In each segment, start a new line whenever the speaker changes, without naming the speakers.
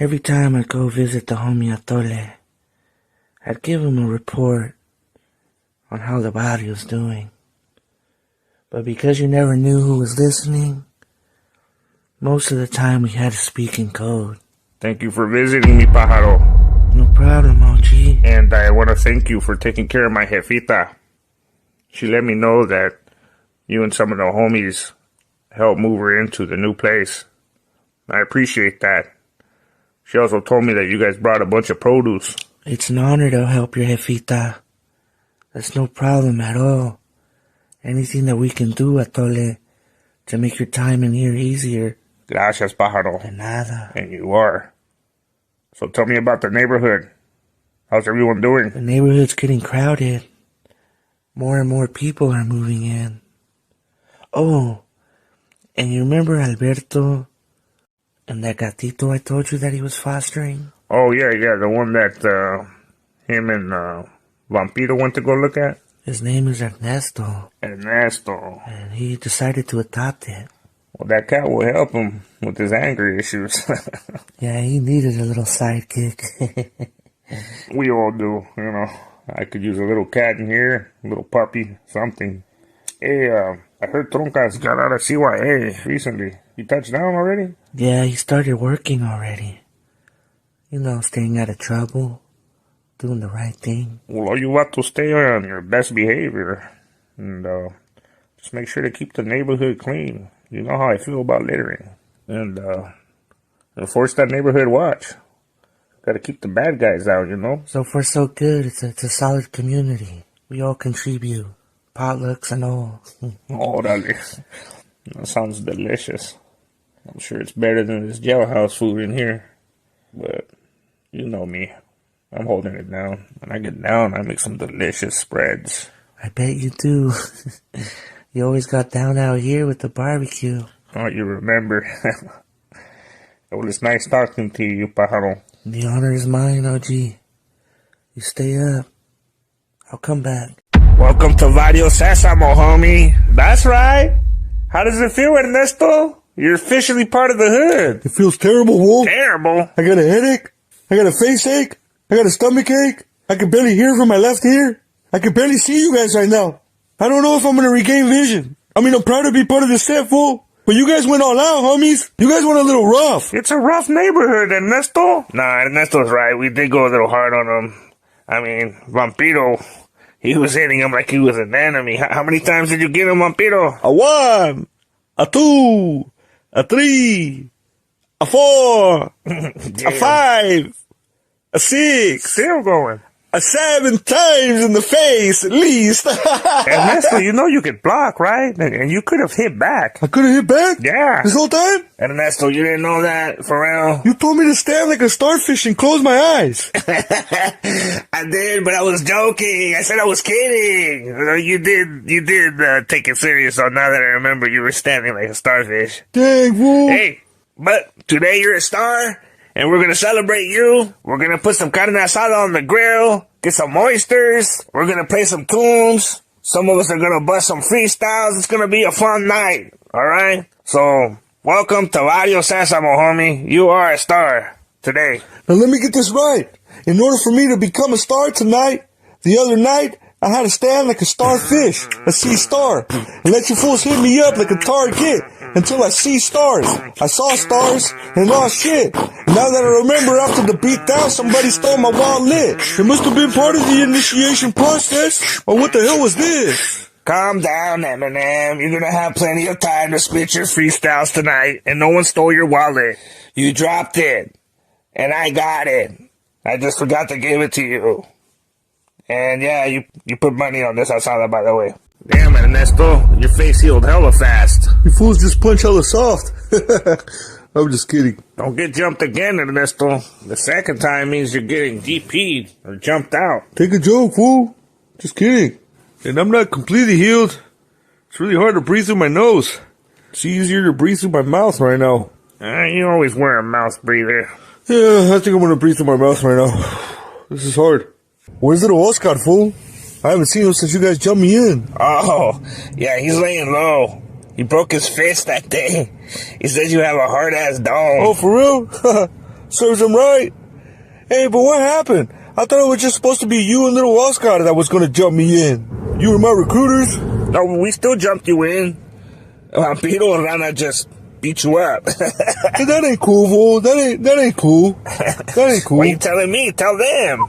Every time I'd go visit the homie Atole, I'd give him a report on how the Varrio's doing. But because you never knew who was listening, most of the time we had to speak in code.
Thank you for visiting me, Pájaro.
No problem, OG.
And I want to thank you for taking care of my jefita. She let me know that you and some of the homies helped move her into the new place. I appreciate that. She also told me that you guys brought a bunch of produce.
It's an honor to help your jefita. That's no problem at all. Anything that we can do, Atole, to make your time in here easier.
Gracias, Pájaro.
De nada.
And you are. So tell me about the neighborhood. How's everyone doing?
The neighborhood's getting crowded. More and more people are moving in. Oh, and you remember Alberto and that gatito I told you that he was fostering?
Oh, yeah, the one that him and Vampiro went to go look at?
His name is Ernesto.
Ernesto.
And he decided to adopt it.
Well, that cat will help him with his anger issues.
Yeah, he needed a little sidekick.
We all do, you know. I could use a little cat in here, a little puppy, something. Hey, I heard Troncas got out of CYA recently. He touched down already?
Yeah, he started working already. You know, staying out of trouble, doing the right thing.
Well, all you have to stay on your best behavior. And just make sure to keep the neighborhood clean. You know how I feel about littering. And enforce that neighborhood watch. Gotta keep the bad guys out, you know?
So far so good. It's a solid community. We all contribute. Potlucks and all.
Orale. That sounds delicious. I'm sure it's better than this jailhouse food in here. But, you know me. I'm holding it down. When I get down, I make some delicious spreads.
I bet you do. You always got down out here with the barbecue.
Oh, you remember. Well, it's nice talking to you, Pájaro.
The honor is mine, OG. You stay up. I'll come back.
Welcome to Varrio Sesamo, homie. That's right. How does it feel, Ernesto? You're officially part of the hood.
It feels terrible, Wolf.
Terrible?
I got a headache. I got a face ache. I got a stomach ache. I can barely hear from my left ear. I can barely see you guys right now. I don't know if I'm going to regain vision. I mean, I'm proud to be part of this set, fool. But you guys went all out, homies. You guys went a little rough.
It's a rough neighborhood, Ernesto. Nah, Ernesto's right. We did go a little hard on him. I mean, Vampiro, he was hitting him like he was an enemy. How many times did you get him, Vampiro?
A 1, a 2, a 3, a 4, a 5, a 6.
Still going.
A 7 times in the face, at least.
Ernesto, you know you could block, right? And you could have hit back.
I could have hit back?
Yeah.
This whole time?
Ernesto, you didn't know that, for real?
You told me to stand like a starfish and close my eyes.
I did, but I was joking. I said I was kidding. You did take it serious, so now that I remember, you were standing like a starfish.
Dang, fool.
Hey, but today you're a star. And we're gonna celebrate you. We're gonna put some carne asada on the grill. Get some oysters. We're gonna play some tunes. Some of us are gonna bust some freestyles. It's gonna be a fun night. Alright? So, welcome to Varrio Sesamo, homie. You are a star today.
Now let me get this right. In order for me to become a star tonight, the other night, I had to stand like a starfish, a sea star, and let you fools hit me up like a target until I see stars. I saw stars and lost shit. Now that I remember, after the beat down, somebody stole my wallet. It must have been part of the initiation process. Or what the hell was this?
Calm down, Eminem. You're gonna have plenty of time to spit your freestyles tonight, and no one stole your wallet. You dropped it, and I got it. I just forgot to give it to you. And yeah, you put money on this asada, by the way. Damn, Ernesto, your face healed hella fast.
You fools just punch hella soft. I'm just kidding.
Don't get jumped again, Ernesto. The second time means you're getting DP'd or jumped out.
Take a joke, fool. Just kidding. And I'm not completely healed. It's really hard to breathe through my nose. It's easier to breathe through my mouth right now.
You always wear a mouth breather.
Yeah, I think I'm gonna breathe through my mouth right now. This is hard. Where's little Oscar, fool? I haven't seen him since you guys jumped me in.
Oh, yeah, he's laying low. He broke his fist that day. He says you have a hard-ass dome.
Oh, for real? Serves him right. Hey, but what happened? I thought it was just supposed to be you and little Oscar that was gonna jump me in. You were my recruiters?
No, we still jumped you in. Vampiro and Rana just beat you up.
Hey, that ain't cool, fool. That ain't cool. That ain't cool.
Why you telling me? Tell them.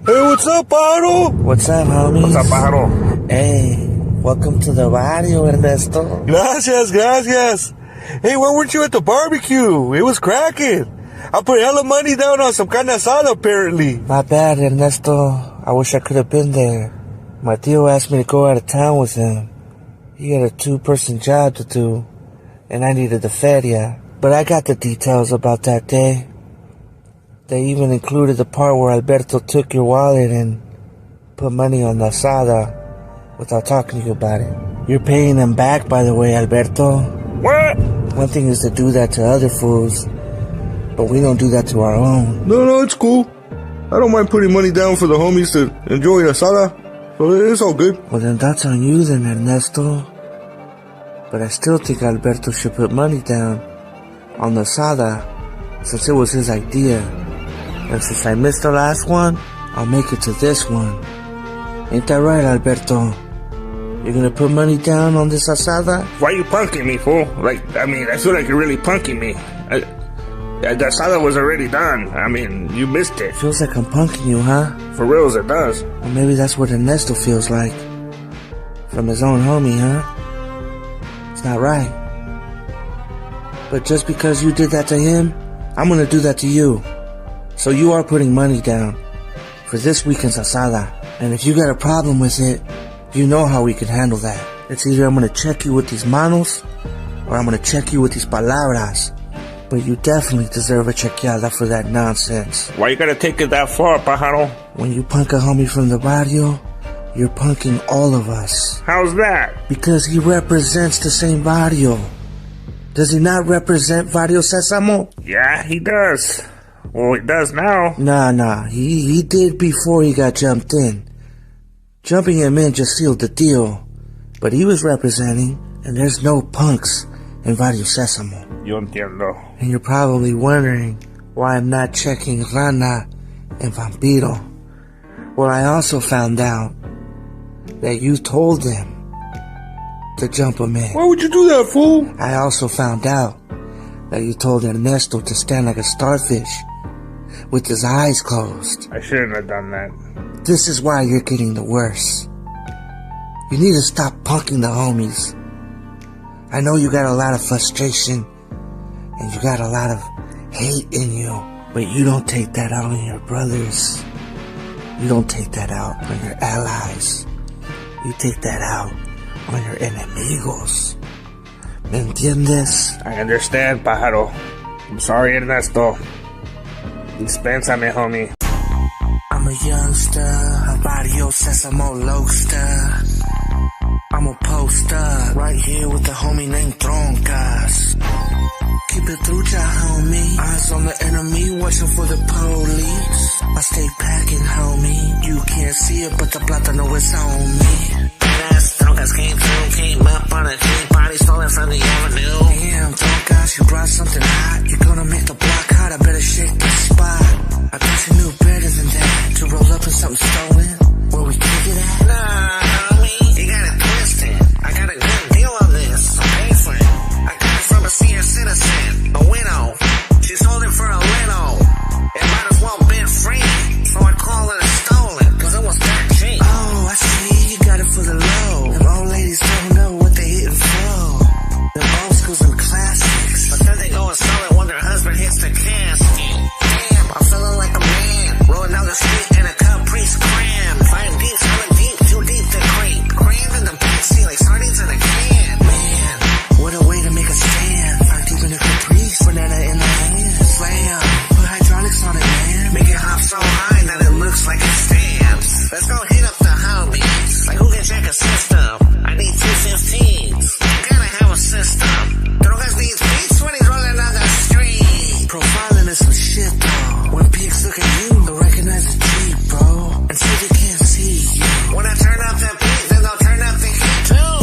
Hey, what's up, Paro?
What's up, homies?
What's up, Pájaro?
Hey, welcome to the Varrio, Ernesto.
Gracias. Hey, why weren't you at the barbecue? It was cracking. I put hella money down on some carne asada, apparently.
My bad, Ernesto. I wish I could have been there. My tío asked me to go out of town with him. He had a 2-person job to do, and I needed the feria. But I got the details about that day. They even included the part where Alberto took your wallet and put money on the asada without talking to you about it. You're paying them back, by the way, Alberto.
What?
One thing is to do that to other fools, but we don't do that to our own.
No, it's cool. I don't mind putting money down for the homies to enjoy asada. So it's all good.
Well, then that's on you then, Ernesto. But I still think Alberto should put money down on the asada, since it was his idea. And since I missed the last one, I'll make it to this one. Ain't that right, Alberto? You're gonna put money down on this asada?
Why you punking me, fool? I feel like you're really punking me. The asada was already done. You missed it.
Feels like I'm punking you, huh?
For reals, it does.
Well, maybe that's what Ernesto feels like. From his own homie, huh? It's not right. But just because you did that to him, I'm gonna do that to you. So you are putting money down for this weekend's asada. And if you got a problem with it, you know how we can handle that. It's either I'm gonna check you with these manos, or I'm gonna check you with these palabras. But you definitely deserve a chequeada for that nonsense.
Why you gotta take it that far, Pájaro?
When you punk a homie from the barrio, you're punking all of us.
How's that?
Because he represents the same barrio. Does he not represent Varrio Sesamo?
Yeah, he does. Well, he does now.
Nah, he did before he got jumped in. Jumping him in just sealed the deal. But he was representing, and there's no punks in Varrio Sesamo.
Yo entiendo.
And you're probably wondering why I'm not checking Rana and Vampiro. Well, I also found out that you told them to jump him in.
Why would you do that, fool?
I also found out that you told Ernesto to stand like a starfish with his eyes closed.
I shouldn't have done that.
This is why you're getting the worst. You need to stop punking the homies. I know you got a lot of frustration and you got a lot of hate in you, but you don't take that out on your brothers. You don't take that out on your allies. You take that out on your enemigos. ¿Me entiendes?
I understand, Pájaro. I'm sorry, Ernesto. Dispénsame, homie.
I'm a youngster, a Varrio Sesamo Loaster. I'm a poster, right here with the homie named Troncas. Keep it trucha, homie. Eyes on the enemy, watching for the police. I stay packing, homie. You can't see it, but the plátano is on me. Last Troncas came through, came up on a clean party, stolen from the avenue. Damn, Troncas, you brought something hot. You're gonna make the block hot, I better shake the spot. I thought you knew better than that, to roll up in something stolen. Where we kick it at? Nah, homie, you got it twisted. I got a good deal on this. I paid for it. I got it from a senior citizen, a widow. She sold it for a little. It might as well been free, so I'd call it a stolen, cause it was that cheap. Oh, I see, you got it for the low. Them old ladies don't know what they hitting for. Them old schools and classics. But then they go and sell it when their husband hits the casket. Damn, I'm feeling like a man, rolling down the street in a Caprice cram. 5 deep, 7 deep, too deep to creep. Crammed in the backseat like sardines in a can. Man, what a way to make a stand. 5 deep in a Caprice, banana in the hand. Slam, put hydraulics on it, man. Make it hop so high that it looks like it stands. Let's go hit up the homies. Like who can check a system? I need 215s. You gotta have a system. Drogas needs beats when he's rolling down the street. Profiling is some shit though. When pigs look at you, they'll recognize the cheap, bro. And say they can't see you. When I turn up the beat, then they'll turn up the heat too.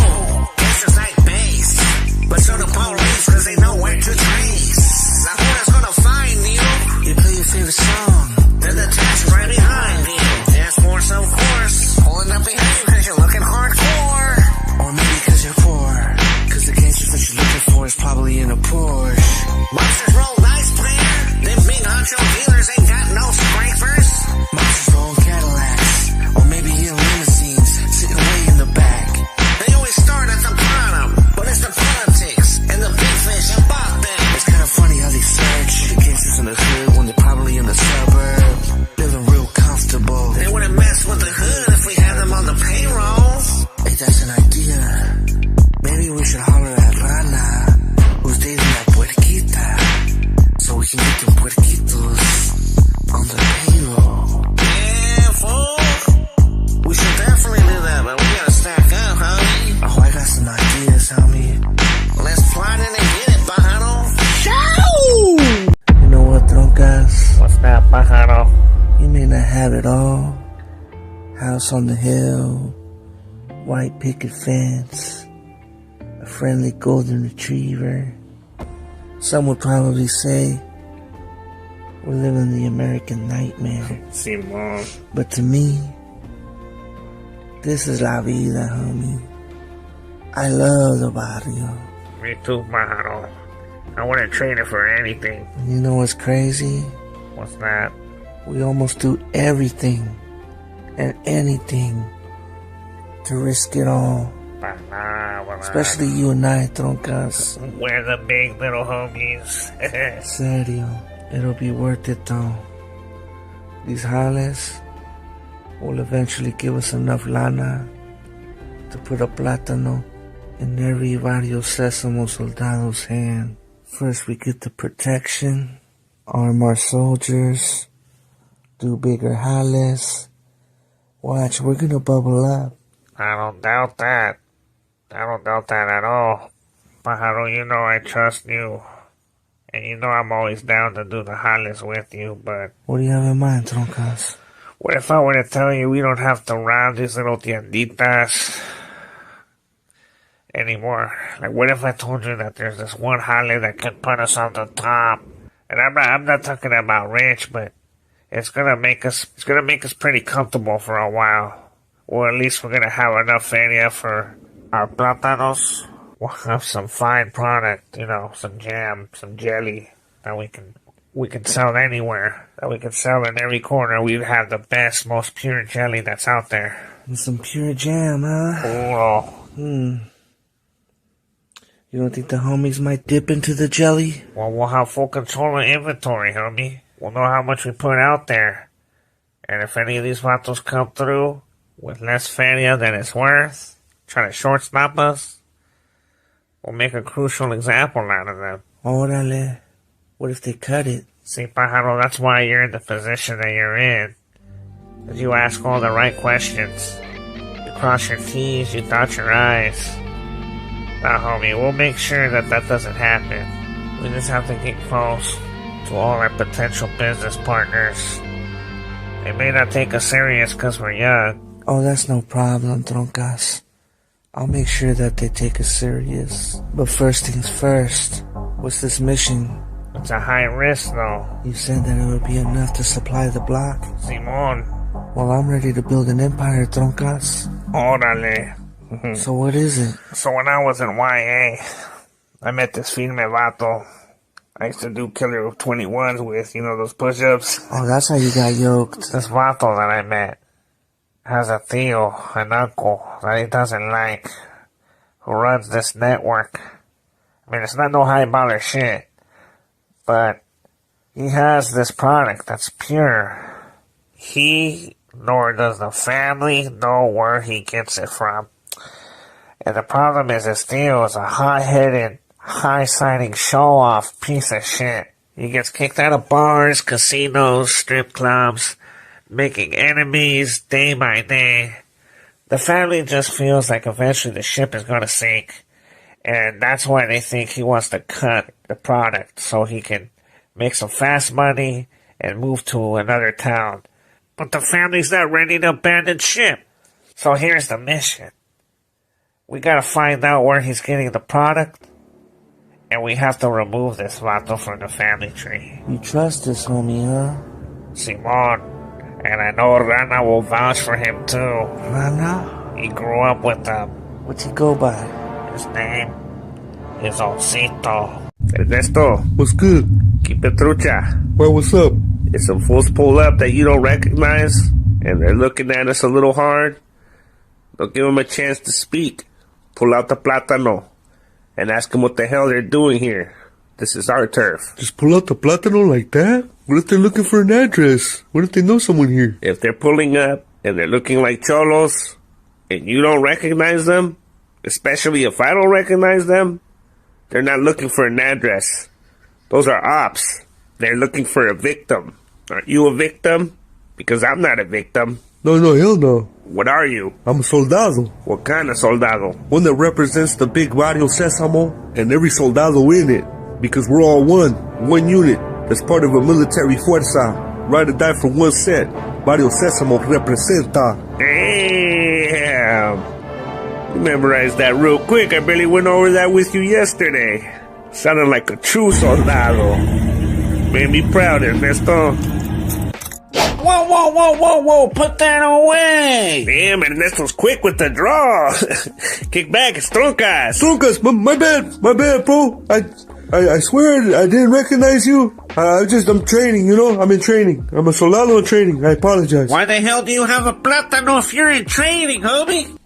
Gangsters like bass, but so the police, cause they know where to trace. Now who is gonna find me? favorite song. Then the task right behind you. Dance for some force. Pulling up behind you cause you're looking hardcore. Or maybe cause you're poor. Cause the gangsters that you're looking for is probably in a Porsche. Monsters roll dice, player. Them big honcho dealers ain't got no scrapers. Monsters roll Cadillacs. Or maybe in limousines, sitting way in the back. They always start at the bottom, but it's the politics and the big fish and bop them. It's kinda funny how they search the gangsters in the hood when they're probably in the suburbs, living real comfortable. They wouldn't mess with the hood if we had them on the payroll. Hey, that's an idea. Maybe we should holler at Rana, who's dating that puerquita, so we can get them puerquitos on the payroll. Yeah, fool. We should definitely do that, but we gotta stack up, homie. Oh, I got some ideas, homie. Let's plot in and get it, Pajaro. You know what, Troncas?
What's that, Pajaro?
You may not have it all. House on the hill, white picket fence, a friendly golden retriever. Some would probably say we're living the American nightmare.
Simon.
But to me, this is la vida, homie. I love the barrio.
Me too, Pajaro. I wouldn't trade it for anything.
And you know what's crazy?
What's that?
We almost do everything and anything to risk it all. Especially you and I, Troncas.
We're the big little homies.
Serio. It'll be worth it though. These jales will eventually give us enough lana to put a plátano in every Varrio Sesamo soldado's hand. First we get the protection, arm our soldiers, do bigger jales. Watch, we're gonna bubble up.
I don't doubt that. I don't doubt that at all. Pajaro, you know I trust you. And you know I'm always down to do the jales with you, but...
What do you have in mind, Troncas?
What if I were to tell you we don't have to round these little tienditas anymore? Like, what if I told you that there's this one jale that can put us on the top? And I'm not talking about rich, but it's gonna make us pretty comfortable for a while. Or at least we're gonna have enough area for our plátanos. We'll have some fine product, you know, some jam, some jelly that we can sell anywhere. That we can sell in every corner. We'd have the best, most pure jelly that's out there.
And some pure jam, huh?
Oh.
You don't think the homies might dip into the jelly?
Well, we'll have full control of inventory, homie. We'll know how much we put out there. And if any of these vatos come through with less feria than it's worth, try to short stop us, we'll make a crucial example out of them.
Órale. What if they cut it?
See, Pajaro, that's why you're in the position that you're in. Because you ask all the right questions. You cross your T's, you dot your I's. Now, homie, we'll make sure that doesn't happen. We just have to get close to all our potential business partners. They may not take us serious because we're young.
Oh, that's no problem, Troncas. I'll make sure that they take us serious. But first things first, what's this mission?
It's a high risk, though.
You said that it would be enough to supply the block.
Simon.
Well, I'm ready to build an empire, Troncas.
Órale.
So what is it?
So when I was in YA, I met this firme vato I used to do killer 21s with, you know, those push-ups.
Oh, that's how you got yoked.
This vato that I met has a tío, an uncle that he doesn't like, who runs this network. I mean, it's not no high baller shit, but he has this product that's pure. He, nor does the family, know where he gets it from. And the problem is this tío is a hot-headed, high-siding show-off piece of shit. He gets kicked out of bars, casinos, strip clubs, making enemies day by day. The family just feels like eventually the ship is gonna sink. And that's why they think he wants to cut the product so he can make some fast money and move to another town. But the family's not ready to abandon ship. So here's the mission. We gotta find out where he's getting the product, and we have to remove this vato from the family tree.
You trust this homie, huh?
Simon. And I know Rana will vouch for him too.
Rana?
He grew up with them.
What's he go by?
His name is Osito. Ernesto,
What's good?
keep it trucha.
Well, what's up?
If some fools pull up that you don't recognize, and they're looking at us a little hard, don't give them a chance to speak. Pull out the plátano and ask them what the hell they're doing here. This is our turf.
Just pull out the plátano like that? What if they're looking for an address? What if they know someone here?
If they're pulling up and they're looking like cholos, and you don't recognize them, especially if I don't recognize them, they're not looking for an address. Those are ops. They're looking for a victim. Aren't you a victim? Because I'm not a victim.
No, hell no.
What are you?
I'm a soldado.
What kind of soldado?
One that represents the big Varrio Sesamo and every soldado in it. Because we're all one unit. That's part of a military fuerza. Ride or die for one set. Varrio Sesamo representa.
Damn. You memorized that real quick. I barely went over that with you yesterday. Sounded like a true soldado. Made me proud, Ernesto.
Whoa, put that away!
Damn, Ernesto's quick with the draw. Kick back, it's Troncas.
Troncas, my bad, bro. I swear I didn't recognize you. I'm training, you know? I'm in training. I'm a soldado in training. I apologize.
Why the hell do you have a plátano if you're in training, homie?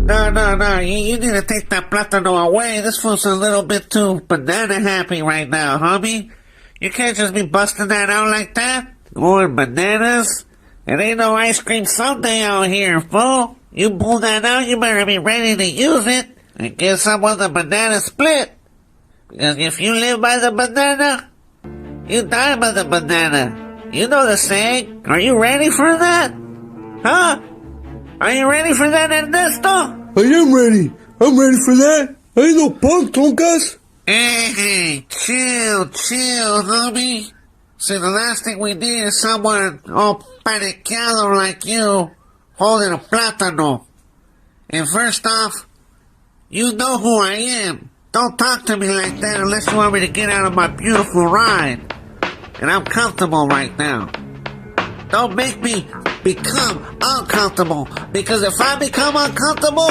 No, you need to take that plátano away. This fool's a little bit too banana happy right now, homie. You can't just be busting that out like that. More bananas? It ain't no ice cream sundae out here, fool. You pull that out, you better be ready to use it and give someone the banana split. Because if you live by the banana, you die by the banana. You know the saying. Are you ready for that? Huh? Are you ready for that, Ernesto?
I am ready. I'm ready for that. I ain't no punk, Troncas.
Hey, chill, homie. See, the last thing we need is someone all paniqueado like you holding a plátano. And first off, you know who I am. Don't talk to me like that unless you want me to get out of my beautiful ride. And I'm comfortable right now. Don't make me become uncomfortable, because if I become uncomfortable,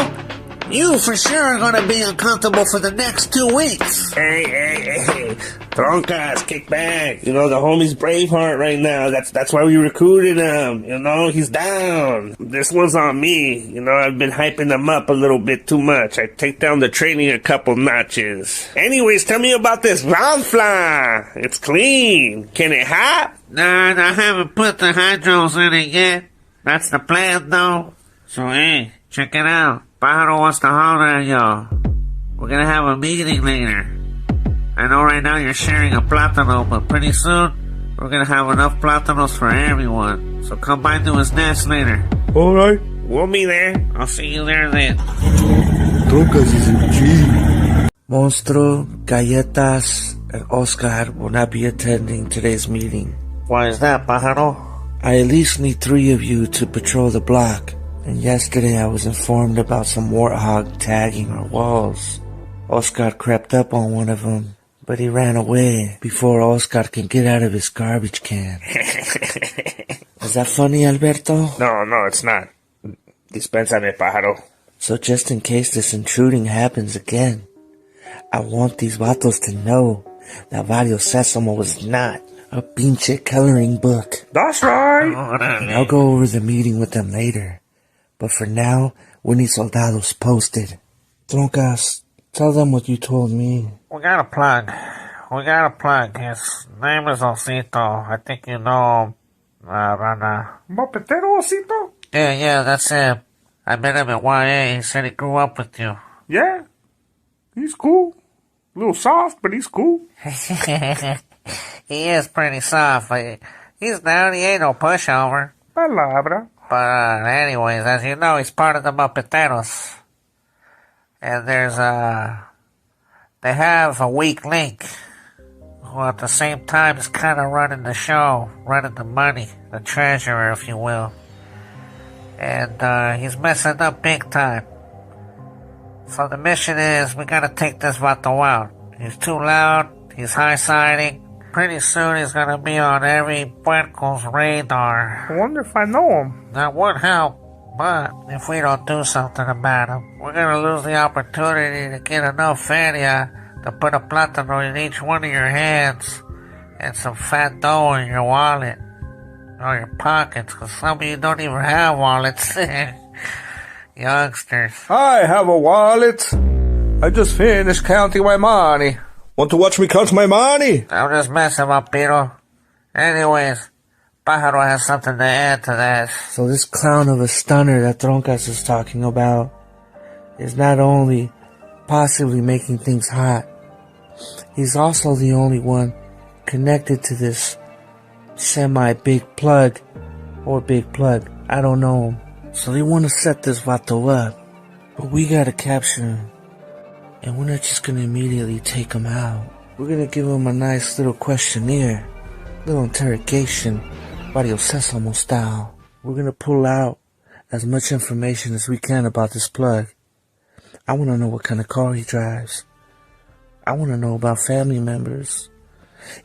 you for sure are gonna be uncomfortable for the next 2 weeks.
Hey. Troncas, kick back. You know, the homie's Braveheart right now. That's why we recruited him. You know, he's down. This one's on me. You know, I've been hyping him up a little bit too much. I take down the training a couple notches. Anyways, tell me about this Ronfla. It's clean. Can it hop?
Nah, I haven't put the hydros in it yet. That's the plan, though. So, hey, check it out. Pájaro wants to holler at y'all. We're gonna have a meeting later. I know right now you're sharing a plátano, but pretty soon, we're gonna have enough plátanos for everyone. So come by to his nest later.
Alright.
We'll be there.
I'll see you there then.
Troncas is a G.
Monstro, Galletas, and Oscar will not be attending today's meeting.
Why is that, Pájaro?
I at least need 3 of you to patrol the block. And yesterday I was informed about some warthog tagging our walls. Oscar crept up on one of them, but he ran away before Oscar can get out of his garbage can. Is that funny, Alberto?
No, it's not. Dispénsame, pájaro.
So just in case this intruding happens again, I want these vatos to know that Varrio Sesamo was not a pinche coloring book.
That's right.
And I'll go over the meeting with them later. But for now, we need soldados posted. Troncas, tell them what you told me.
We got a plug. His name is Osito. I think you know him, Rana.
Mopetero Osito?
Yeah, that's him. I met him at YA. He said he grew up with you.
Yeah. He's cool. A little soft, but he's cool.
He is pretty soft. He's down. He ain't no pushover.
Palabra.
But anyways, as you know, he's part of the Muppetoros. And they have a weak link, who at the same time is kind of running the show, running the money, the treasurer, if you will. And he's messing up big time. So the mission is, we gotta take this vato out. He's too loud, he's high-siding, pretty soon he's gonna be on every puerco's radar.
I wonder if I know him.
That would help, but if we don't do something about him, we're gonna lose the opportunity to get enough feria to put a plátano in each one of your hands and some fat dough in your wallet or your pockets, because some of you don't even have wallets. Youngsters.
I have a wallet. I just finished counting my money. Want to watch me count my money?
I'm just messing up, Piro. Anyways, Pájaro has something to add to that.
So this clown of a stunner that Troncas is talking about is not only possibly making things hot, he's also the only one connected to this semi-big plug, or big plug. I don't know him. So they want to set this vato up, but we gotta capture him. And we're not just gonna immediately take him out. We're gonna give him a nice little questionnaire, little interrogation, Varrio Sesamo style. We're gonna pull out as much information as we can about this plug. I wanna know what kind of car he drives. I wanna know about family members.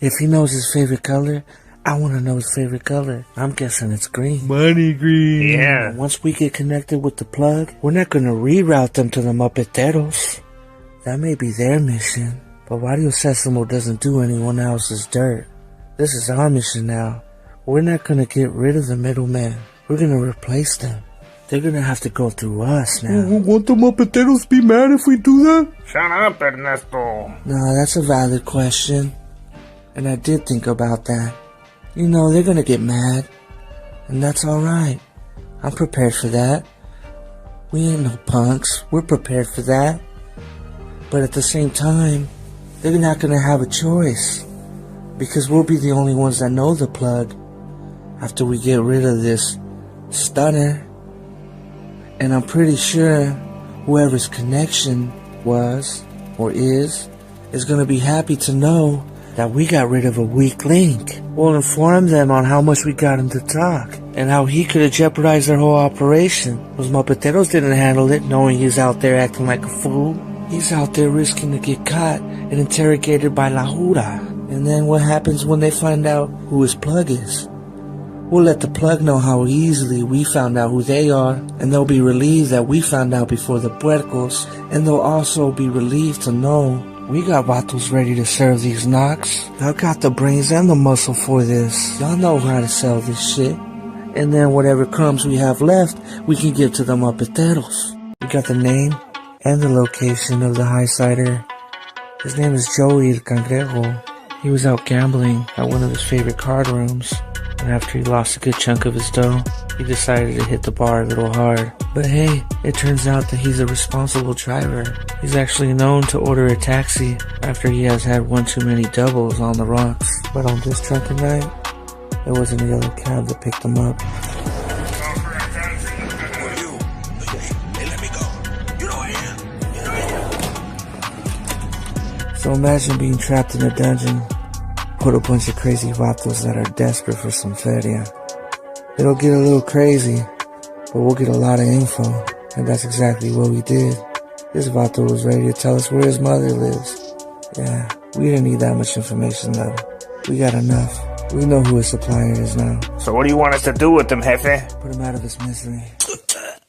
If he knows his favorite color, I wanna know his favorite color. I'm guessing it's green.
Money green.
Yeah.
And once we get connected with the plug, we're not gonna reroute them to the Muppiteros. That may be their mission, but Varrio Sesamo doesn't do anyone else's dirt. This is our mission now. We're not gonna get rid of the middleman. We're gonna replace them. They're gonna have to go through us now.
Won't the Muppeteros be mad if we do that?
Shut up, Ernesto.
No, that's a valid question. And I did think about that. You know, they're gonna get mad. And that's alright. I'm prepared for that. We ain't no punks. We're prepared for that. But at the same time, they're not gonna have a choice. Because we'll be the only ones that know the plug after we get rid of this stunner. And I'm pretty sure whoever's connection was, or is gonna be happy to know that we got rid of a weak link. We'll inform them on how much we got him to talk, and how he could have jeopardized their whole operation. Those Muppeteros didn't handle it, knowing he's out there acting like a fool. He's out there risking to get caught and interrogated by La Jura. And then what happens when they find out who his plug is? We'll let the plug know how easily we found out who they are, and they'll be relieved that we found out before the puercos, and they'll also be relieved to know we got vatos ready to serve these knocks. Y'all got the brains and the muscle for this. Y'all know how to sell this shit. And then whatever crumbs we have left, we can give to the Muppeteros. We got the name and the location of the high-sider. His name is Joey El Cangrejo. He was out gambling at one of his favorite card rooms, and after he lost a good chunk of his dough, he decided to hit the bar a little hard. But hey, it turns out that he's a responsible driver. He's actually known to order a taxi after he has had one too many doubles on the rocks. But on this drunken night, it wasn't a yellow cab that picked him up. So imagine being trapped in a dungeon with a bunch of crazy vatos that are desperate for some feria. It'll get a little crazy, but we'll get a lot of info, and that's exactly what we did. This vato was ready to tell us where his mother lives. Yeah, we didn't need that much information though. We got enough. We know who his supplier is now.
So what do you want us to do with him, Jefe?
Put him out of his misery.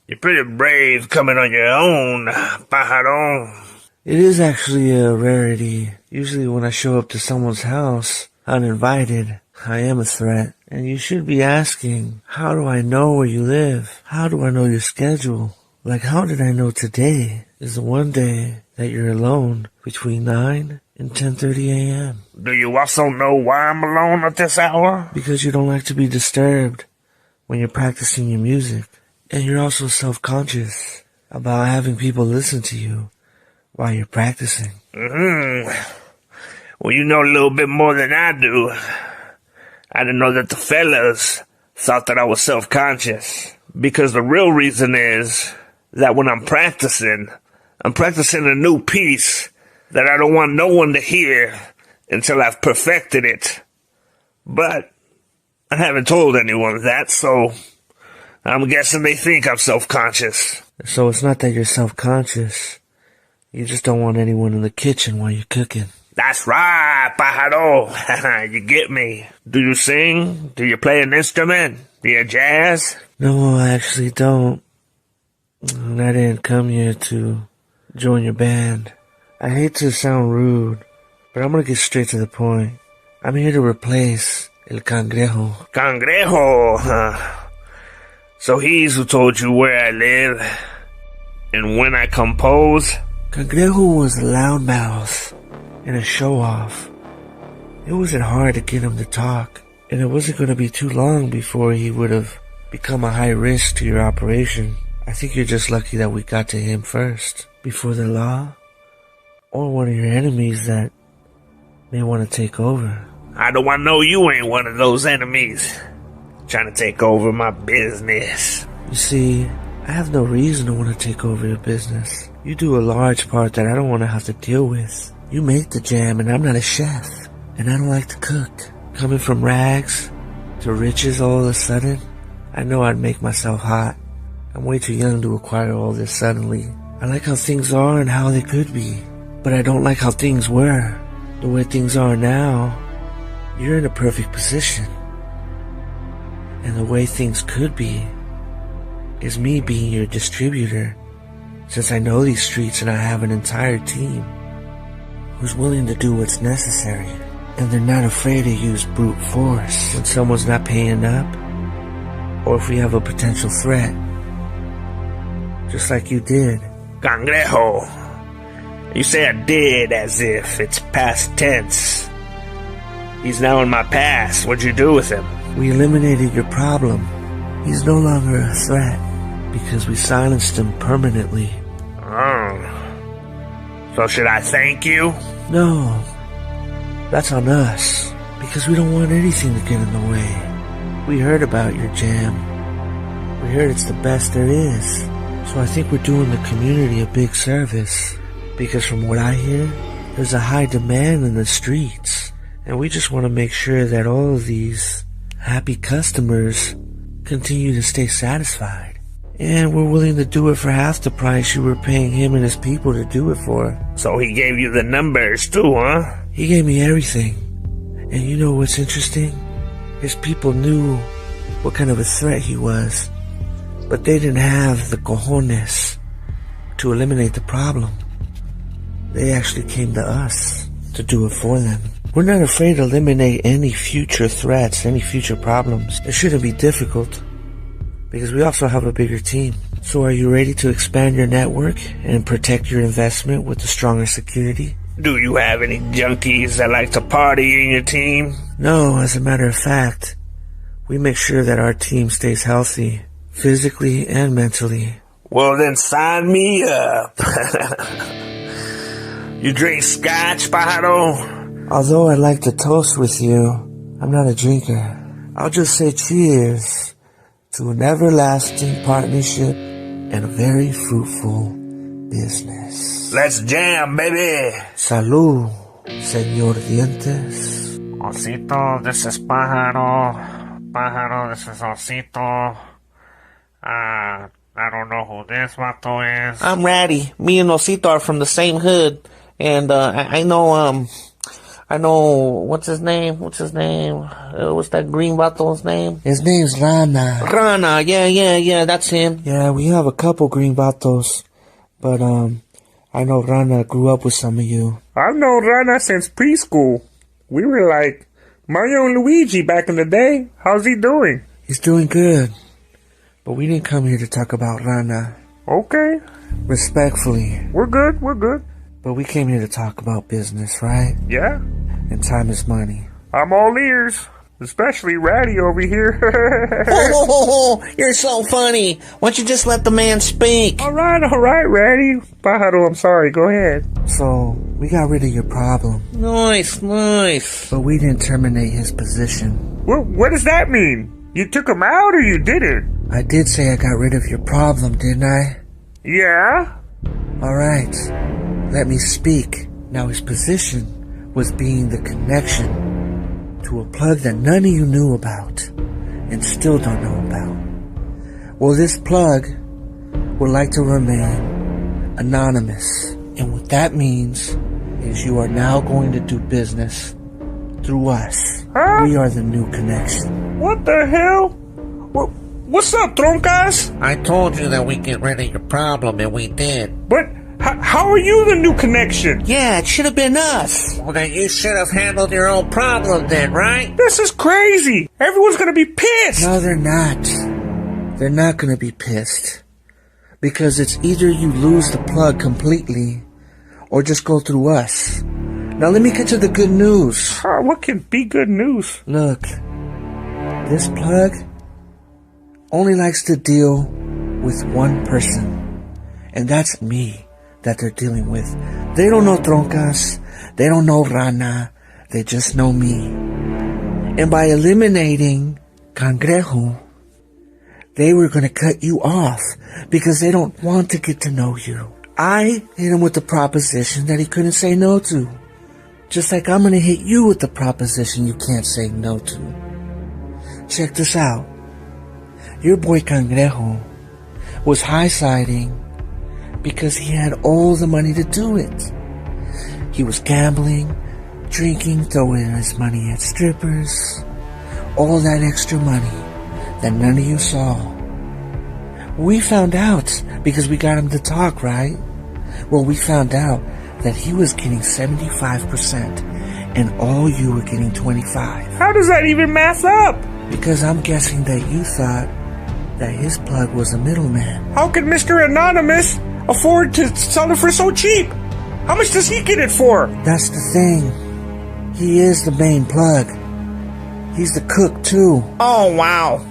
You're pretty brave coming on your own, Pájaro.
It is actually a rarity. Usually when I show up to someone's house uninvited, I am a threat. And you should be asking, how do I know where you live? How do I know your schedule? Like, how did I know today is the one day that you're alone between 9 and 10:30 a.m.?
Do you also know why I'm alone at this hour?
Because you don't like to be disturbed when you're practicing your music. And you're also self-conscious about having people listen to you while you're practicing.
Well, you know a little bit more than I do. I didn't know that the fellas thought that I was self-conscious. Because the real reason is that when I'm practicing a new piece that I don't want no one to hear until I've perfected it. But I haven't told anyone that, so I'm guessing they think I'm self-conscious.
So it's not that you're self-conscious. You just don't want anyone in the kitchen while you're cooking.
That's right, pájaro. You get me. Do you sing? Do you play an instrument? Do you jazz?
No, I actually don't. And I didn't come here to join your band. I hate to sound rude, but I'm gonna get straight to the point. I'm here to replace El Cangrejo.
Cangrejo. So he's who told you where I live and when I compose?
Cangrejo was a loudmouth and a show-off. It wasn't hard to get him to talk, and it wasn't going to be too long before he would have become a high risk to your operation. I think you're just lucky that we got to him first, before the law, or one of your enemies that may want to take over.
How do I know you ain't one of those enemies trying to take over my business?
You see, I have no reason to want to take over your business. You do a large part that I don't want to have to deal with. You make the jam, and I'm not a chef, and I don't like to cook. Coming from rags to riches all of a sudden, I know I'd make myself hot. I'm way too young to acquire all this suddenly. I like how things are and how they could be, but I don't like how things were. The way things are now, you're in a perfect position. And the way things could be is me being your distributor, since I know these streets and I have an entire team who's willing to do what's necessary, and they're not afraid to use brute force when someone's not paying up, or if we have a potential threat, just like you did.
Cangrejo. You say I did as if it's past tense. He's now in my past. What'd you do with him?
We eliminated your problem. He's no longer a threat because we silenced him permanently.
Oh. So should I thank you?
No, that's on us, because we don't want anything to get in the way. We heard about your jam. We heard it's the best there is. So I think we're doing the community a big service, because from what I hear, there's a high demand in the streets, and we just want to make sure that all of these happy customers continue to stay satisfied. And we're willing to do it for half the price you were paying him and his people to do it for.
So he gave you the numbers too, huh?
He gave me everything. And you know what's interesting? His people knew what kind of a threat he was, but they didn't have the cojones to eliminate the problem. They actually came to us to do it for them. We're not afraid to eliminate any future threats, any future problems. It shouldn't be difficult, because we also have a bigger team. So are you ready to expand your network and protect your investment with the stronger security?
Do you have any junkies that like to party in your team?
No, as a matter of fact, we make sure that our team stays healthy, physically and mentally.
Well then sign me up. You drink scotch, pájaro?
Although I'd like to toast with you, I'm not a drinker. I'll just say cheers to an everlasting partnership and a very fruitful business.
Let's jam, baby.
Salud, señor Dientes.
Osito, this is Pájaro. Pájaro, this is Osito. I don't know who this vato is.
I'm Ratty. Me and Osito are from the same hood. And, I know, what's his name? What's that green vato's name?
His name's Rana.
Rana, yeah, that's him.
Yeah, we have a couple green vatos, but, I know Rana grew up with some of you.
I've known Rana since preschool. We were like Mario and Luigi back in the day. How's he doing?
He's doing good, but we didn't come here to talk about Rana.
Okay.
Respectfully.
We're good.
But we came here to talk about business, right?
Yeah.
And time is money.
I'm all ears. Especially Ratty over here.
You're so funny. Why don't you just let the man speak?
All right, Ratty. Pájaro, I'm sorry. Go ahead.
So, we got rid of your problem,
Nice.
but we didn't terminate his position.
What does that mean? You took him out or you didn't?
I did say I got rid of your problem, didn't I?
Yeah.
Alright, let me speak. Now his position was being the connection to a plug that none of you knew about and still don't know about. Well, this plug would like to remain anonymous. And what that means is you are now going to do business through us.
Huh?
We are the new connection.
What the hell? What's up, Troncas?
I told you that we get rid of your problem, and we did.
But how are you the new connection?
Yeah, it should have been us.
Well, then you should have handled your own problem then, right?
This is crazy. Everyone's gonna be pissed.
No, they're not. They're not going to be pissed. Because it's either you lose the plug completely or just go through us. Now let me get to the good news.
What can be good news?
Look, this plug only likes to deal with one person. And that's me that they're dealing with. They don't know Troncas. They don't know Rana. They just know me. And by eliminating Cangrejo, they were going to cut you off because they don't want to get to know you. I hit him with the proposition that he couldn't say no to. Just like I'm going to hit you with the proposition you can't say no to. Check this out. Your boy Cangrejo was high-siding because he had all the money to do it. He was gambling, drinking, throwing his money at strippers. All that extra money that none of you saw. We found out because we got him to talk, right? Well, we found out that he was getting 75% and all you were getting 25.
How does that even math up?
Because I'm guessing that you thought that his plug was a middleman.
How could Mr. Anonymous afford to sell it for so cheap? How much does he get it for?
That's the thing. He is the main plug. He's the cook too.
Oh, wow.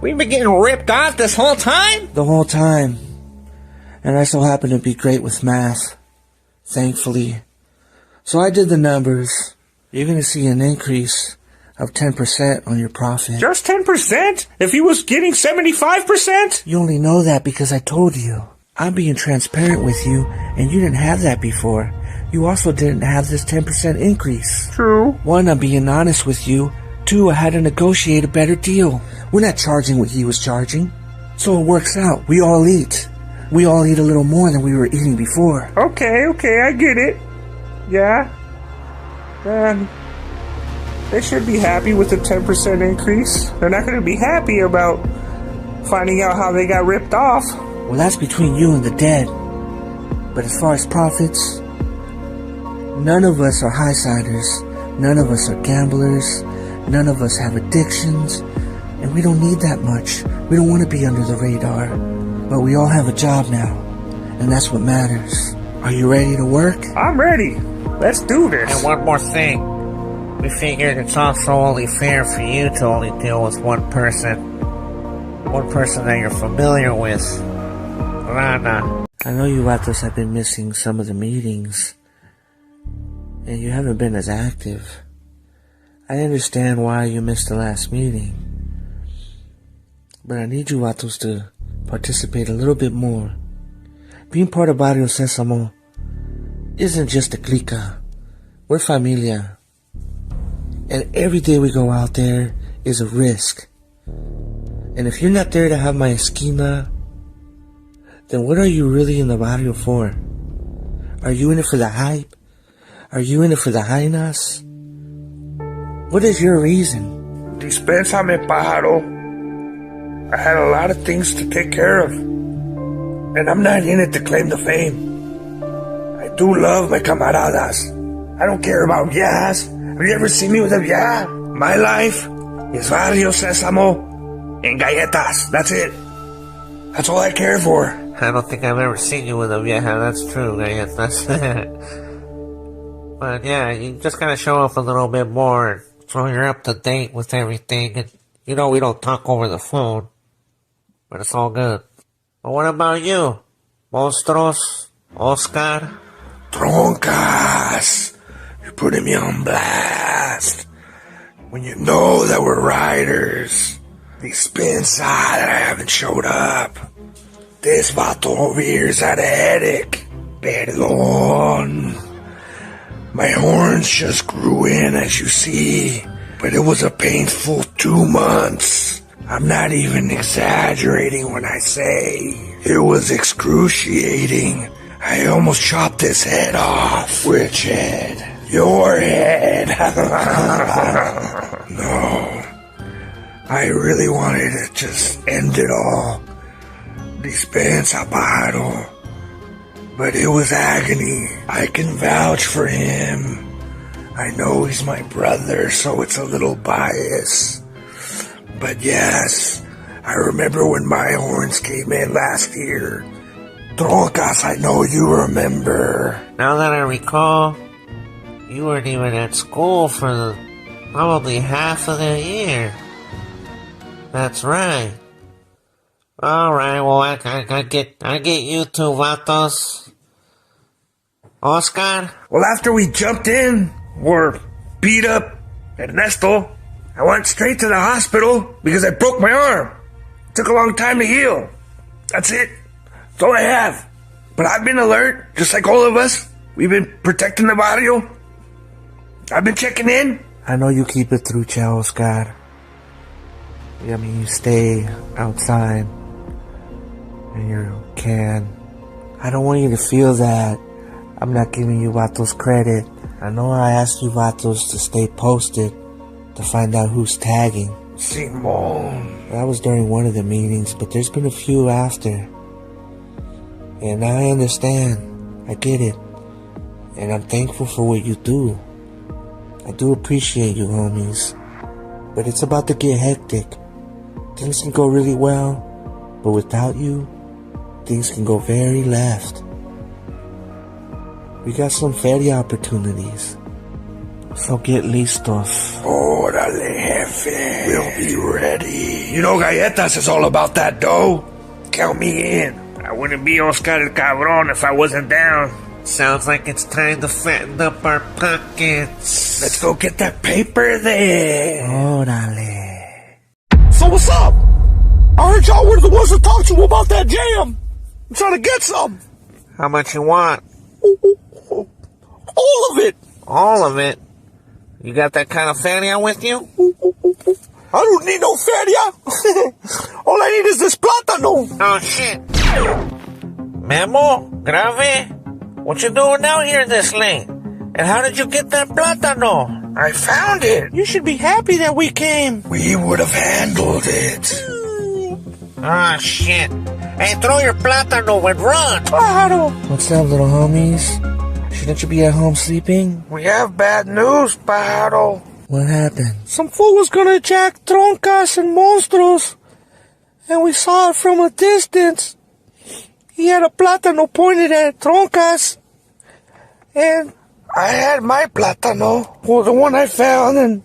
We've been getting ripped off this whole time?
The whole time. And I so happen to be great with math. Thankfully. So I did the numbers. You're going to see an increase of 10% on your profit.
Just 10%? If he was getting 75%?
You only know that because I told you. I'm being transparent with you, and you didn't have that before. You also didn't have this 10% increase.
True.
One, I'm being honest with you. Two, I had to negotiate a better deal. We're not charging what he was charging. So it works out. We all eat. We all eat a little more than we were eating before.
Okay, I get it. Yeah. And they should be happy with the 10% increase. They're not going to be happy about finding out how they got ripped off.
Well, that's between you and the dead. But as far as profits, none of us are high-siders. None of us are gamblers. None of us have addictions. And we don't need that much. We don't want to be under the radar. But we all have a job now. And that's what matters. Are you ready to work?
I'm ready. Let's do this.
And one more thing. We figured it's also only fair for you to only deal with one person. One person that you're familiar with. Rana.
I know you vatos have been missing some of the meetings. And you haven't been as active. I understand why you missed the last meeting. But I need you vatos to participate a little bit more. Being part of Varrio Sesamo isn't just a clica. We're familia. And every day we go out there is a risk. And if you're not there to have my esquina, then what are you really in the barrio for? Are you in it for the hype? Are you in it for the highness? What is your reason?
Dispénsame, pájaro. I had a lot of things to take care of. And I'm not in it to claim the fame. I do love my camaradas. I don't care about viejas. Have you ever seen me with a vieja? My life is Varrio, Sesamo, and galletas. That's it. That's all I care for.
I don't think I've ever seen you with a vieja. That's true, I guess. That's But yeah, you just gotta show up a little bit more so you're up to date with everything. And you know we don't talk over the phone. But it's all good. But what about you? Monstros? Oscar?
Troncas, you're putting me on blast. When you know that we're riders. Dispensa that I haven't showed up. This vato over here's had a headache. Perdón. My horns just grew in, as you see. But it was a painful 2 months. I'm not even exaggerating when I say it was excruciating.
I almost chopped his head off. Which head? Your head. No. I really wanted to just end it all. Dispensa, paro. But it was agony. I can vouch for him. I know he's my brother, so it's a little biased. But yes, I remember when my horns came in last year. Troncas, I know you remember.
Now that I recall, you weren't even at school for probably half of the year. That's right. Alright, well, I get you two, vatos. Oscar?
Well, after we jumped in, or beat up Ernesto, I went straight to the hospital because I broke my arm. Took a long time to heal. That's it. That's all I have. But I've been alert, just like all of us. We've been protecting the barrio. I've been checking in.
I know you keep it through, Oscar. I mean, you stay outside and you can. I don't want you to feel that I'm not giving you vatos credit. I know I asked you vatos to stay posted to find out who's tagging.
Simón.
That was during one of the meetings, but there's been a few after. And I understand. I get it. And I'm thankful for what you do. I do appreciate you, homies. But it's about to get hectic. Things can go really well, but without you, things can go very left. We got some feria opportunities. So get listos.
Órale, jefe. We'll be ready. You know Galletas is all about that dough. Count me in.
I wouldn't be Oscar el Cabrón if I wasn't down.
Sounds like it's time to fatten up our pockets.
Let's go get that paper then.
Órale.
So what's up? I heard y'all were the ones that talked to you about that jam. I'm trying to get some.
How much you want?
All of it.
All of it? You got that kind of feria with you?
I don't need no feria. All I need is this plátano.
Oh, shit. Memo? Grave? What you doing out here this late? And how did you get that plátano?
I found it.
You should be happy that we came.
We would have handled it.
Ah, shit. Hey, throw your plátano and run.
What's up, little homies? Shouldn't you be at home sleeping?
We have bad news, Pajaro.
What happened?
Some fool was gonna attack Troncas and Monstros, and we saw it from a distance. He had a plátano pointed at Troncas, and I had my plátano, well, the one I found, and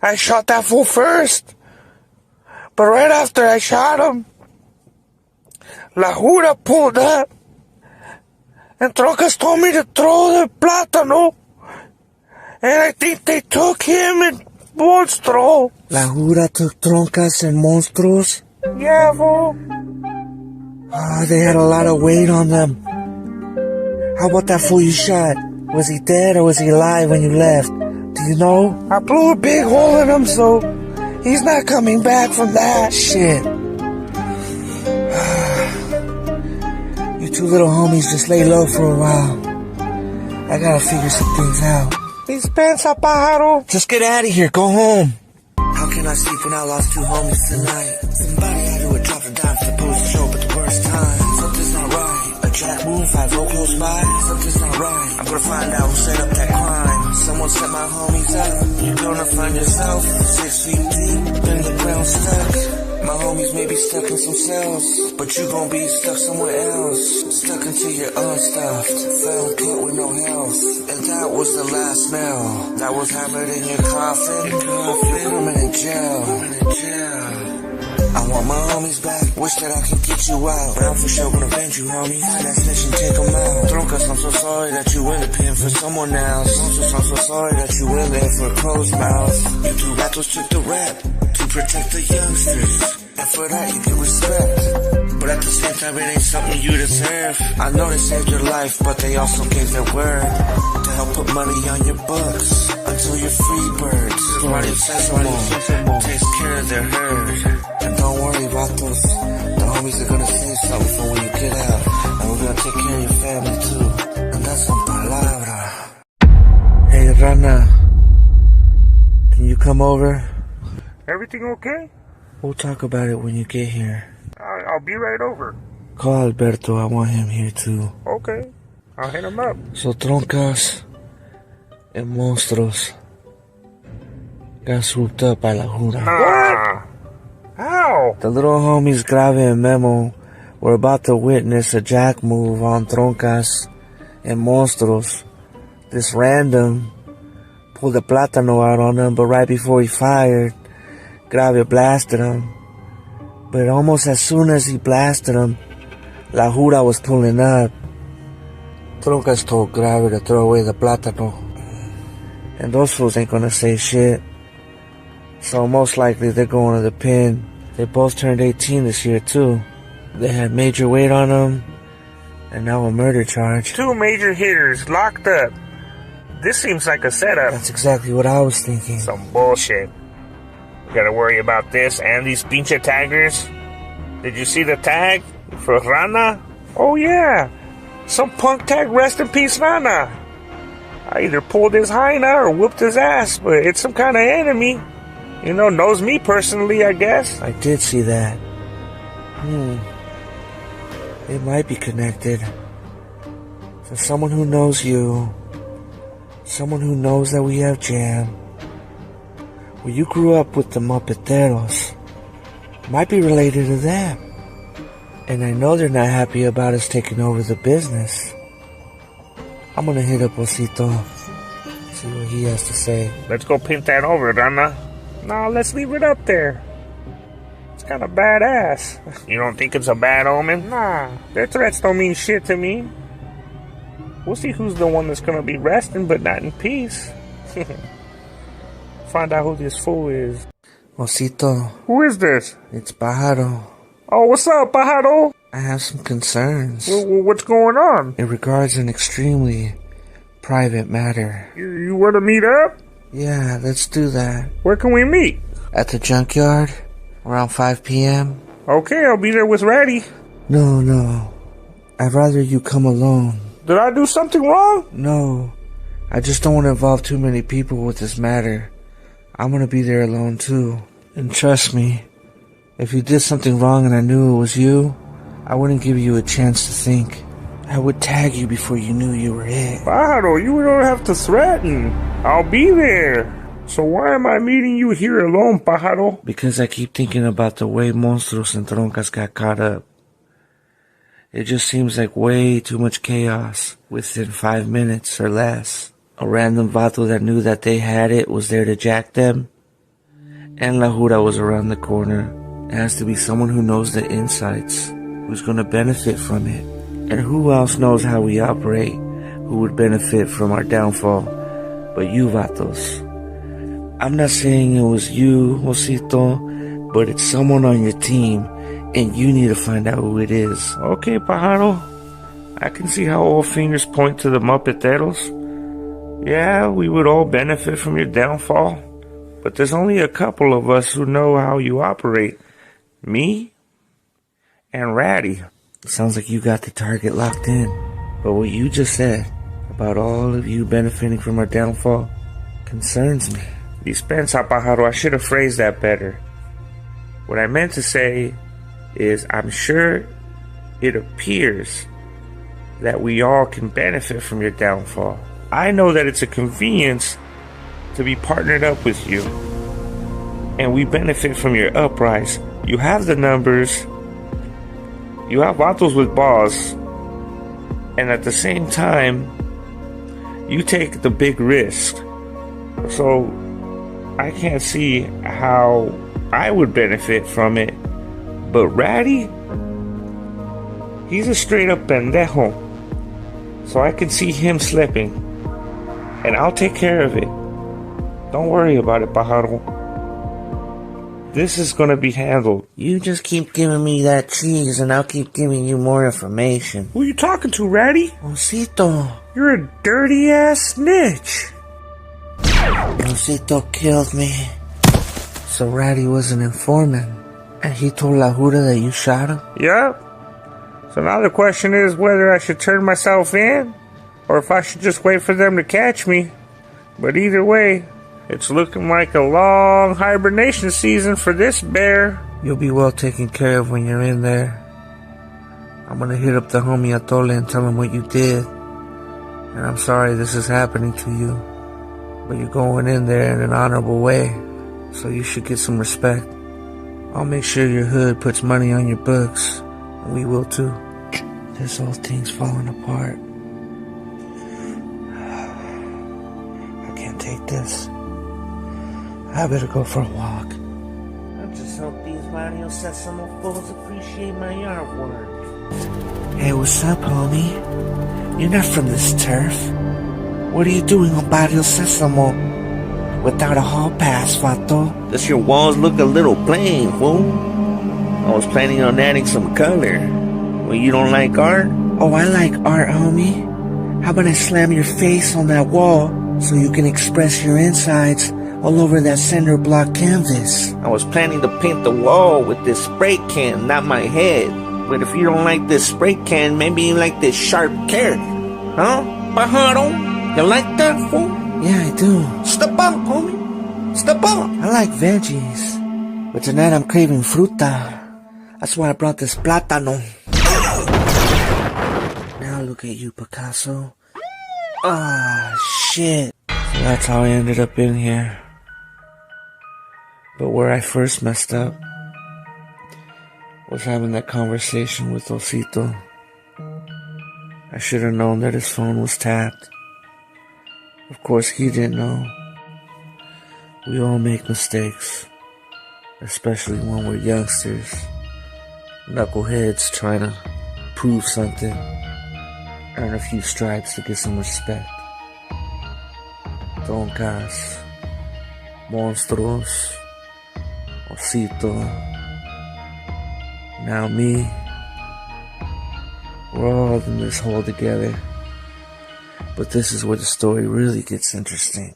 I shot that fool first. But right after I shot him, La Jura pulled up, and Troncas told me to throw the plátano, and I think they took him and Monstro.
La Jura took Troncas and Monstros?
Yeah, fool.
Oh, they had a lot of weight on them. How about that fool you shot? Was he dead or was he alive when you left? Do you know?
I blew a big hole in him, so he's not coming back from that.
Shit. You two little homies just lay low for a while. I gotta figure some things out.
Dispensa, Pájaro.
Just get out of here. Go home. How can I sleep when I lost two homies tonight? Somebody had to drop a dime supposed to show up at the worst time. Something's not right. A jack moon, 5-0 close by. Something's not right. I'm gonna find out who set up that crime. Someone set my homies up. You're gonna find yourself 6 feet deep in the ground stuck. My homies may be stuck in some cells, but you gon' be stuck somewhere else. Stuck until you're unstuffed, found cut with no health. And that was the last smell that was hammered in your coffin. Permanent jail. I want my homies back, wish that I could get you out. But I'm for sure gonna avenge you, homie. Find that snitch and take him out. Troncas, I'm so sorry that you in the pen for someone else. I'm so sorry that you in there for a closed mouth. You two battles took the rap to protect the youngsters, and for that you get respect. But at the same time it ain't something you deserve. I know they saved your life, but they also gave their word to help put money on your books until you're free birds. Sesamo takes care of their herd. And don't worry about those. The homies are gonna say something for when you get out, and we're gonna take care of your Rana, can you come over?
Everything okay?
We'll talk about it when you get here.
I'll be right over.
Call Alberto, I want him here too.
Okay. I'll hit him up.
So Troncas and Monstruos got swooped up by La Jura.
What? How?
The little homies Grave and Memo were about to witness a jack move on Troncas and Monstruos. This random pulled a plátano out on him, but right before he fired, Grave blasted him. But almost as soon as he blasted him, La Jura was pulling up. Troncas told Grave to throw away the plátano. And those fools ain't gonna say shit. So most likely they're going to the pen. They both turned 18 this year too. They had major weight on them, and now a murder charge.
2 major hitters locked up. This seems like a setup.
That's exactly what I was thinking.
Some bullshit. We gotta worry about this and these pinche taggers. Did you see the tag for Rana? Oh yeah, some punk tag, rest in peace Rana. I either pulled his hyena or whooped his ass, but it's some kind of enemy. You know, knows me personally, I guess.
I did see that. It might be connected. So someone who knows you, someone who knows that we have jam. Well, you grew up with the Muppeteros. Might be related to them. And I know they're not happy about us taking over the business. I'm gonna hit up Osito, see what he has to say.
Let's go pin that over, Rana. Nah, let's leave it up there. It's kind of badass. You don't think it's a bad omen? Nah, their threats don't mean shit to me. We'll see who's the one that's gonna be resting but not in peace. Find out who this fool is.
Osito,
Who is this?
it's Pajaro.
Oh, what's up, Pajaro?
I have some concerns.
What's going on?
It regards an extremely private matter.
You want to meet up?
Yeah, let's do that.
Where can we meet?
At the junkyard, around 5 p.m.
Okay, I'll be there with Ratty.
No. I'd rather you come alone.
Did I do something wrong?
No, I just don't want to involve too many people with this matter. I'm gonna be there alone too. And trust me, if you did something wrong and I knew it was you, I wouldn't give you a chance to think. I would tag you before you knew you were it.
Pajaro, you don't have to threaten. I'll be there. So why am I meeting you here alone, Pajaro?
Because I keep thinking about the way Monstruos and Troncas got caught up. It just seems like way too much chaos within 5 minutes or less. A random vato that knew that they had it was there to jack them. And La Jura was around the corner. It has to be someone who knows the insights, who's gonna benefit from it. And who else knows how we operate, who would benefit from our downfall, but you vatos. I'm not saying it was you, Osito, but it's someone on your team, and you need to find out who it is.
Okay, Pajaro. I can see how all fingers point to the Muppeteros. Yeah, we would all benefit from your downfall, but there's only a couple of us who know how you operate. Me and Ratty.
Sounds like you got the target locked in. But what you just said about all of you benefiting from our downfall concerns me.
Dispensa, Pajaro, I should have phrased that better. What I meant to say is I'm sure it appears that we all can benefit from your downfall. I know that it's a convenience to be partnered up with you, and we benefit from your uprise. You have the numbers, you have vatos with balls, and at the same time, you take the big risk. So I can't see how I would benefit from it. But Ratty, he's a straight up pendejo. So I can see him slipping. And I'll take care of it. Don't worry about it, Pajaro. This is gonna be handled.
You just keep giving me that cheese and I'll keep giving you more information.
Who are you talking to, Ratty?
Osito.
You're a dirty ass snitch.
Osito killed me. So Ratty was an informant. And he told La Jura that you shot him?
Yep. So now the question is whether I should turn myself in or if I should just wait for them to catch me. But either way, it's looking like a long hibernation season for this bear.
You'll be well taken care of when you're in there. I'm gonna hit up the homie Atole and tell him what you did. And I'm sorry this is happening to you. But you're going in there in an honorable way, so you should get some respect. I'll make sure your hood puts money on your books, and we will too. This whole thing's falling apart. I can't take this. I better go for a walk. I just hope these Varrio Sesamo fools appreciate my artwork. Hey, what's up, homie? You're not from this turf. What are you doing on Varrio Sesamo without a hall pass, Vato?
Does your walls look a little plain, fool? I was planning on adding some color. Well, you don't like art?
Oh, I like art, homie. How about I slam your face on that wall so you can express your insides all over that cinder block canvas?
I was planning to paint the wall with this spray can, not my head. But if you don't like this spray can, maybe you like this sharp carrot. Huh? Pajaro? You like that, fool?
Yeah, I do.
Step up, homie. Step up.
I like veggies. But tonight I'm craving fruta. That's why I brought this plátano. Now look at you, Picasso. Ah, shit. So that's how I ended up in here. But where I first messed up was having that conversation with Osito. I should have known that his phone was tapped. Of course he didn't know. We all make mistakes, especially when we're youngsters, knuckleheads trying to prove something, earn a few stripes to get some respect. Troncas, monstruos, Osito, now me. We're all in this hole together. But this is where the story really gets interesting.